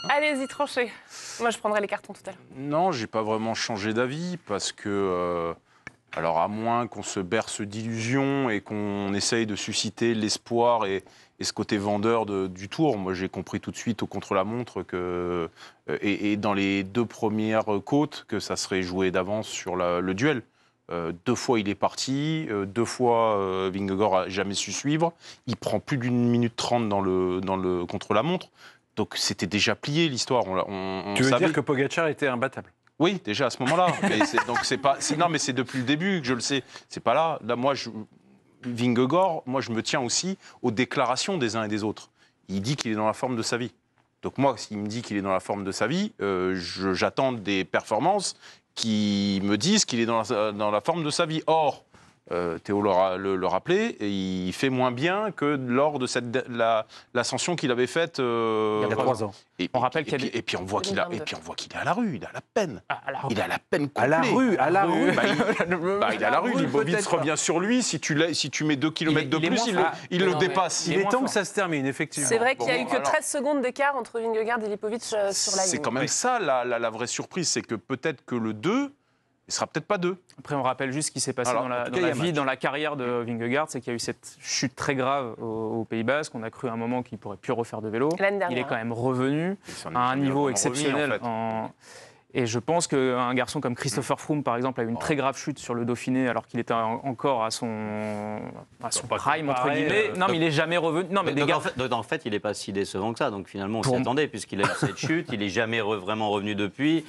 Allez-y, tranchez. Moi, je prendrai les cartons tout à l'heure. Non, j'ai pas vraiment changé d'avis parce que, alors à moins qu'on se berce d'illusions et qu'on essaye de susciter l'espoir et ce côté vendeur du Tour, moi j'ai compris tout de suite au contre-la-montre que, et dans les 2 premières côtes, que ça serait joué d'avance sur le duel. 2 fois il est parti, 2 fois Vingegaard n'a jamais su suivre, il prend plus d'1 minute 30 dans le contre-la-montre. Donc c'était déjà plié l'histoire. Tu veux dire que Pogačar était imbattable? Oui, déjà à ce moment-là. Non, mais c'est depuis le début que je le sais. C'est pas là. Là, Vingegaard, moi, je me tiens aussi aux déclarations des uns et des autres. Il dit qu'il est dans la forme de sa vie. Donc moi, s'il me dit qu'il est dans la forme de sa vie, j'attends des performances qui me disent qu'il est dans la forme de sa vie. Or, Théo le rappelait, et il fait moins bien que lors de l'ascension qu'il avait faite il y a 3 ans. Et puis on voit qu'il est à la rue, il a la peine. Il a la peine à la rue. Il est à la rue, Lipovic revient sur lui, si tu mets 2 km de plus, il le dépasse. Il est temps que ça se termine, effectivement. C'est vrai qu'il n'y a eu que 13 secondes d'écart entre Vingegaard et Lipovic sur la ligne. C'est quand même ça la vraie surprise, c'est que peut-être que le 2, il ne sera peut-être pas 2. Après, on rappelle juste ce qui s'est passé dans la carrière de Vingegaard, c'est qu'il y a eu cette chute très grave au Pays Basque. On a cru à un moment qu'il pourrait plus refaire de vélo. Il est quand même revenu à un niveau exceptionnel. Et je pense qu'un garçon comme Christopher Froome, par exemple, a eu une très grave chute sur le Dauphiné alors qu'il était encore à son prime, entre guillemets. Non, mais il n'est jamais revenu. Non, mais en fait, il n'est pas si décevant que ça. Donc finalement, on s'y attendait, puisqu'il a eu cette chute. Il n'est jamais vraiment revenu depuis.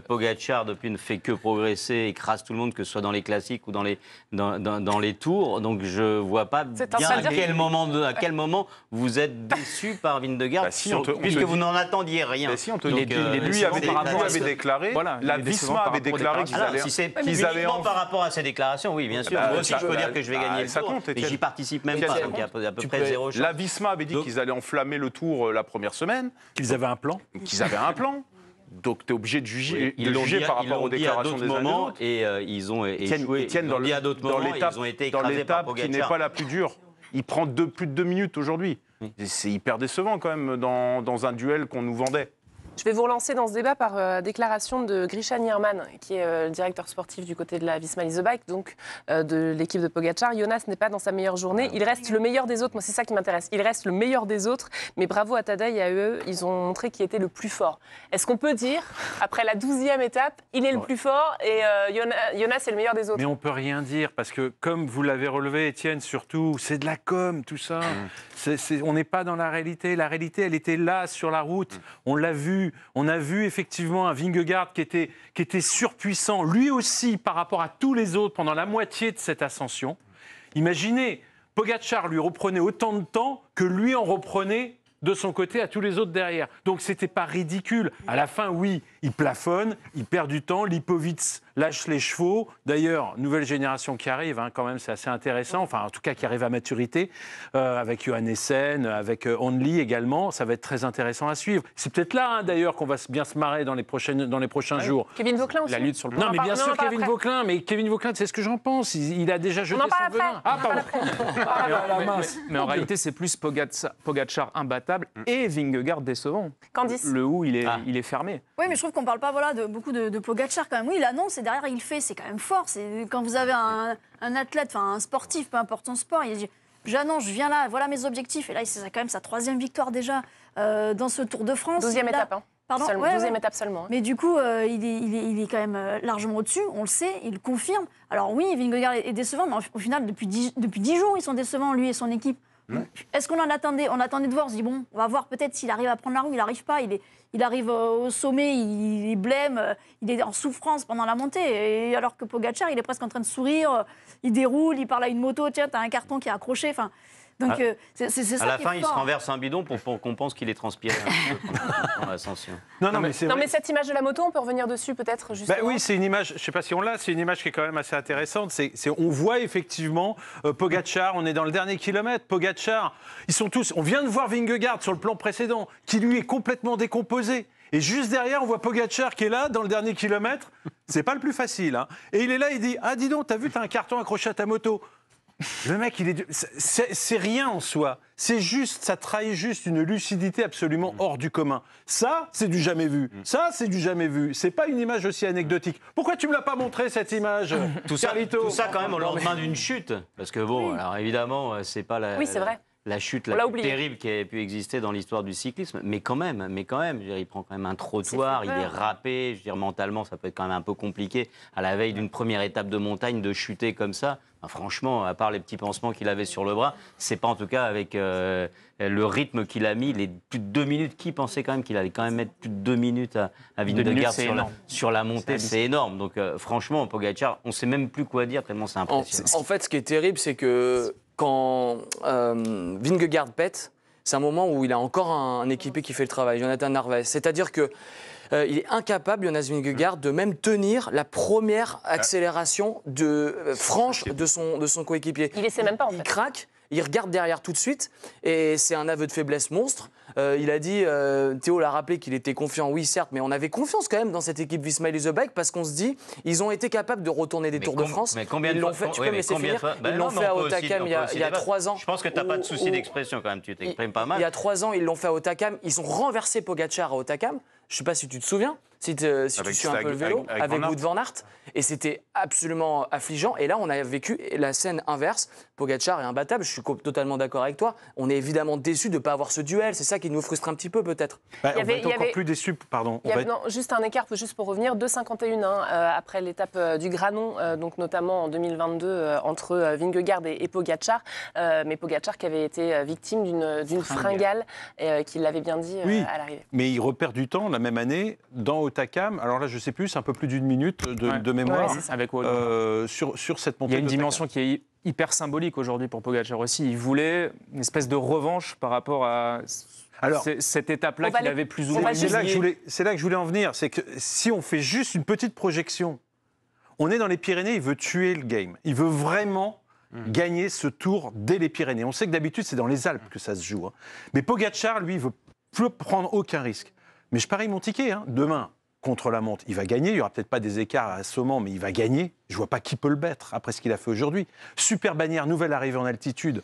Pogačar, depuis, ne fait que progresser, écrase tout le monde, que ce soit dans les classiques ou dans les tours. Donc je ne vois pas bien à quel moment vous êtes déçu par Vingegaard, puisque vous n'en attendiez rien. Lui avait déclaré, la Visma avait déclaré qu'ils allaient par rapport à ces déclarations, oui, bien sûr. Moi aussi, je peux dire que je vais gagner le Tour, mais j'y participe même pas, donc il y a à peu près 0 chance. La Visma avait dit qu'ils allaient enflammer le Tour la première semaine. Qu'ils avaient un plan. Donc tu es obligé de juger par rapport aux déclarations des uns et des autres. Et ils ont échoué. Dans l'étape qui n'est pas la plus dure. Il prend plus de 2 minutes aujourd'hui. C'est hyper décevant quand même dans un duel qu'on nous vendait. Je vais vous relancer dans ce débat par déclaration de Grisha Nierman, qui est le directeur sportif du côté de la Visma Lease Bike, donc de l'équipe de Pogačar. Jonas n'est pas dans sa meilleure journée. Il reste le meilleur des autres. Moi, c'est ça qui m'intéresse. Il reste le meilleur des autres. Mais bravo à Tadej et à eux, ils ont montré qui était le plus fort. Est-ce qu'on peut dire, après la 12e étape, il est le plus fort et Jonas est le meilleur des autres? Mais on ne peut rien dire, parce que comme vous l'avez relevé, Étienne, surtout, c'est de la com, tout ça. On n'est pas dans la réalité. La réalité, elle était là, sur la route. On l'a vu. On a vu effectivement un Vingegaard qui était surpuissant, lui aussi, par rapport à tous les autres pendant la moitié de cette ascension. Imaginez, Pogačar lui reprenait autant de temps que lui en reprenait de son côté à tous les autres derrière. Donc c'était pas ridicule. À la fin, oui, il plafonne, il perd du temps, Lipovic lâche les chevaux. D'ailleurs, nouvelle génération qui arrive, quand même, c'est assez intéressant. Enfin, en tout cas, qui arrive à maturité, avec Johannessen, avec Only également. Ça va être très intéressant à suivre. C'est peut-être là, d'ailleurs, qu'on va bien se marrer dans les prochains jours. Kevin Vauquelin aussi. La lutte sur le Non, mais bien sûr, Kevin Vauquelin. Mais Kevin Vauquelin, c'est ce que j'en pense. Il a déjà jeté son venin. Ah, pardon. Mais en réalité, c'est plus Pogačar imbattable et Vingegaard décevant. Candice. Le où il est fermé. Oui, mais je trouve qu'on ne parle pas beaucoup de Pogačar quand même. Oui, il annonce et derrière il fait, c'est quand même fort. Quand vous avez un athlète, un sportif, peu importe son sport, il dit j'annonce, je viens là, voilà mes objectifs. Et là, c'est quand même sa 3e victoire déjà dans ce Tour de France. 12e étape, hein. Pardon, 12e étape seulement. Mais du coup, il est quand même largement au-dessus, on le sait, il le confirme. Alors oui, Vingegaard est décevant, mais au final, depuis 10 jours, ils sont décevants, lui et son équipe. Est-ce qu'on en attendait? On attendait de voir, on se dit bon, on va voir peut-être s'il arrive à prendre la roue, il n'arrive pas, il arrive au sommet, il est blême, il est en souffrance pendant la montée, et alors que Pogačar, il est presque en train de sourire, il déroule, il parle à une moto, tiens, t'as un carton qui est accroché, enfin... Donc c'est ça qui est fort. À la fin, il se renverse un bidon pour qu'on pense qu'il est transpiré un peu dans l'ascension. Non, mais cette image de la moto, on peut revenir dessus peut-être justement. Oui, c'est une image, je ne sais pas si on l'a, c'est une image qui est quand même assez intéressante. On voit effectivement Pogačar, on est dans le dernier kilomètre, Pogačar, ils sont tous, on vient de voir Vingegaard sur le plan précédent, qui lui est complètement décomposé. Et juste derrière, on voit Pogačar qui est là, dans le dernier kilomètre. C'est pas le plus facile. Et il est là, il dit « Ah, dis donc, t'as vu, t'as un carton accroché à ta moto ?» Le mec, c'est rien en soi. C'est juste, ça trahit juste une lucidité absolument hors du commun. Ça, c'est du jamais vu. Ça, c'est du jamais vu. C'est pas une image aussi anecdotique. Pourquoi tu me l'as pas montré, cette image, tout ça quand même au lendemain d'une chute. Parce que bon, alors évidemment, c'est pas la... Oui, c'est vrai. La chute la plus terrible qui ait pu exister dans l'histoire du cyclisme, mais quand même, je veux dire, il prend quand même un trottoir, il est râpé, je veux dire, mentalement, ça peut être quand même un peu compliqué, à la veille d'une première étape de montagne, de chuter comme ça. Enfin, franchement, à part les petits pansements qu'il avait sur le bras, c'est pas en tout cas avec le rythme qu'il a mis, les plus de 2 minutes, qui pensait quand même qu'il allait quand même mettre plus de 2 minutes à Vingegaard sur la montée, c'est énorme. Donc franchement, Pogačar, on sait même plus quoi dire, tellement c'est impressionnant. En fait, ce qui est terrible, c'est que quand Vingegaard pète, c'est un moment où il a encore un équipier qui fait le travail, Jonathan Narvaez. C'est-à-dire que il est incapable, Jonas Vingegaard, de même tenir la première accélération franche de son coéquipier. Il essaie même pas, en fait. Il craque. Il regarde derrière tout de suite et c'est un aveu de faiblesse monstre. Il a dit, Théo l'a rappelé qu'il était confiant, oui certes, mais on avait confiance quand même dans cette équipe Visma Lease the Bike parce qu'on se dit, ils ont été capables de retourner des Tours de France. Mais combien ils l'ont fait, tu peux me laisser finir. Ils l'ont fait à Hautacam il y a 3 ans. Je pense que tu n'as pas de souci d'expression quand même, tu t'exprimes pas mal. Il y a 3 ans, ils l'ont fait à Hautacam, ils ont renversé Pogačar à Hautacam. Je ne sais pas si tu te souviens, si tu suis un peu le vélo, avec Wout van Aert. Et c'était absolument affligeant. Et là, on a vécu la scène inverse. Pogačar est imbattable, je suis totalement d'accord avec toi. On est évidemment déçus de ne pas avoir ce duel. C'est ça qui nous frustre un petit peu, peut-être. On va être encore plus déçus, pardon. Non, juste un écart, juste pour revenir, 2,51 après l'étape du Granon, donc notamment en 2022, entre Vingegaard et Pogačar. Mais Pogačar qui avait été victime d'une fringale, qui l'avait bien dit à l'arrivée. Mais il repère du temps la même année dans Hautacam. Alors là, je ne sais plus, c'est un peu plus d'1 minute de mémoire avec sur cette montée. Il y a une dimension qui est hyper symbolique aujourd'hui pour Pogačar aussi. Il voulait une espèce de revanche par rapport à cette étape-là qu'il avait plus ou moins oubliée. C'est là que je voulais en venir. C'est que si on fait juste une petite projection, on est dans les Pyrénées, il veut tuer le game. Il veut vraiment gagner ce tour dès les Pyrénées. On sait que d'habitude, c'est dans les Alpes que ça se joue. Mais Pogačar, lui, il veut plus prendre aucun risque. Mais je parie mon ticket, demain, contre la montre, il va gagner. Il n'y aura peut-être pas des écarts assommants, mais il va gagner. Je ne vois pas qui peut le battre après ce qu'il a fait aujourd'hui. Super bannière, nouvelle arrivée en altitude.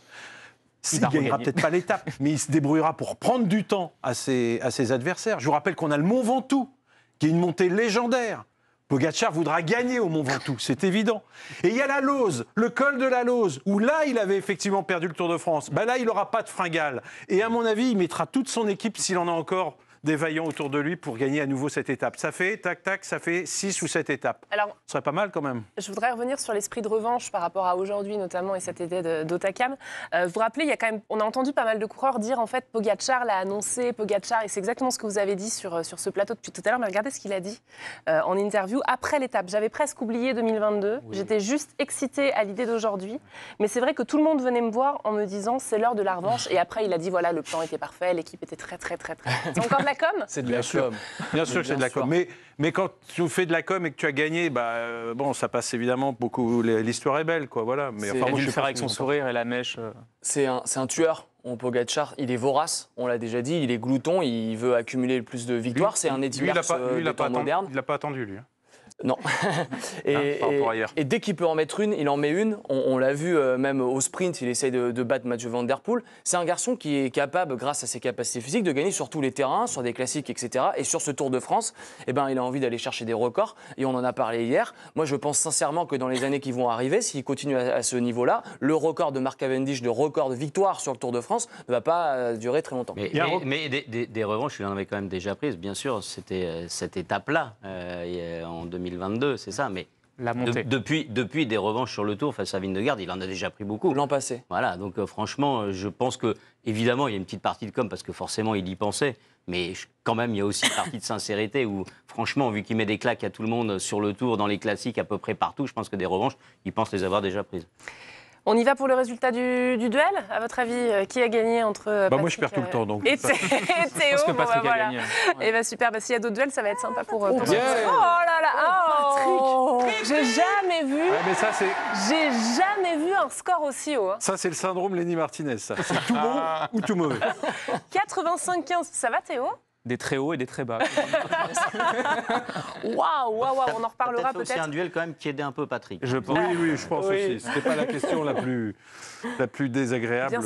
Il ne gagnera peut-être pas l'étape, mais il se débrouillera pour prendre du temps à ses adversaires. Je vous rappelle qu'on a le Mont Ventoux, qui est une montée légendaire. Pogačar voudra gagner au Mont Ventoux, c'est évident. Et il y a la Lose, le col de la Lose, où là, il avait effectivement perdu le Tour de France. Là, il n'aura pas de fringale. Et à mon avis, il mettra toute son équipe, s'il en a encore, des vaillants autour de lui pour gagner à nouveau cette étape. Ça fait, ça fait 6 ou 7 étapes. Alors, ce serait pas mal quand même. Je voudrais revenir sur l'esprit de revanche par rapport à aujourd'hui notamment et cet été d'Hautacam. Vous vous rappelez, il y a quand même, on a entendu pas mal de coureurs dire en fait Pogačar l'a annoncé, Pogačar, et c'est exactement ce que vous avez dit sur ce plateau depuis tout à l'heure, mais regardez ce qu'il a dit en interview après l'étape. J'avais presque oublié 2022, j'étais juste excitée à l'idée d'aujourd'hui, mais c'est vrai que tout le monde venait me voir en me disant c'est l'heure de la revanche, et après il a dit voilà, le plan était parfait, l'équipe était très. C'est encore de la com ? C'est de la com. Bien sûr que c'est de la com. Mais quand tu fais de la com et que tu as gagné, bon, ça passe évidemment beaucoup. L'histoire est belle, quoi. Voilà. Mais enfin, moi, je le faire avec son sourire et la mèche. C'est un tueur. Pogačar, il est vorace, on l'a déjà dit, il est glouton, il veut accumuler le plus de victoires. C'est un Eddie Merckx des temps modernes. Il l'a pas attendu, lui. Non. Et dès qu'il peut en mettre une, il en met une. On l'a vu même au sprint, il essaye de battre Mathieu Van Der Poel. C'est un garçon qui est capable, grâce à ses capacités physiques, de gagner sur tous les terrains, sur des classiques, etc. Et sur ce Tour de France, il a envie d'aller chercher des records. Et on en a parlé hier. Moi, je pense sincèrement que dans les années qui vont arriver, s'il continue à ce niveau-là, le record de Mark Cavendish, de record de victoire sur le Tour de France, ne va pas durer très longtemps. Mais des revanches, il en avait quand même déjà prises. Bien sûr, c'était cette étape-là en 2022, c'est ça, mais depuis des revanches sur le Tour face à Vingegaard, il en a déjà pris beaucoup. L'an passé. Voilà, donc franchement, je pense que, évidemment, il y a une petite partie de com, parce que forcément, il y pensait, mais quand même, il y a aussi une partie de sincérité où, franchement, vu qu'il met des claques à tout le monde sur le Tour, dans les classiques, à peu près partout, je pense que des revanches, il pense les avoir déjà prises. On y va pour le résultat du duel. À votre avis, qui a gagné entre Patrick, moi, je perds tout le temps. Donc. Et Théo. Je pense que Patrick a gagné. Et super. S'il y a d'autres duels, ça va être sympa pour Oh là là. Patrick. J'ai jamais vu. Mais ça, j'ai jamais vu un score aussi haut. Ça, c'est le syndrome Lenny Martinez. Ça. C'est tout bon ou tout mauvais. 85-15. Ça va, Théo? des très hauts et des très bas. Waouh, on en reparlera peut-être. C'est un duel quand même qui aidait un peu Patrick. Je pense. Oui, je pense aussi. C'était pas la question la plus désagréable.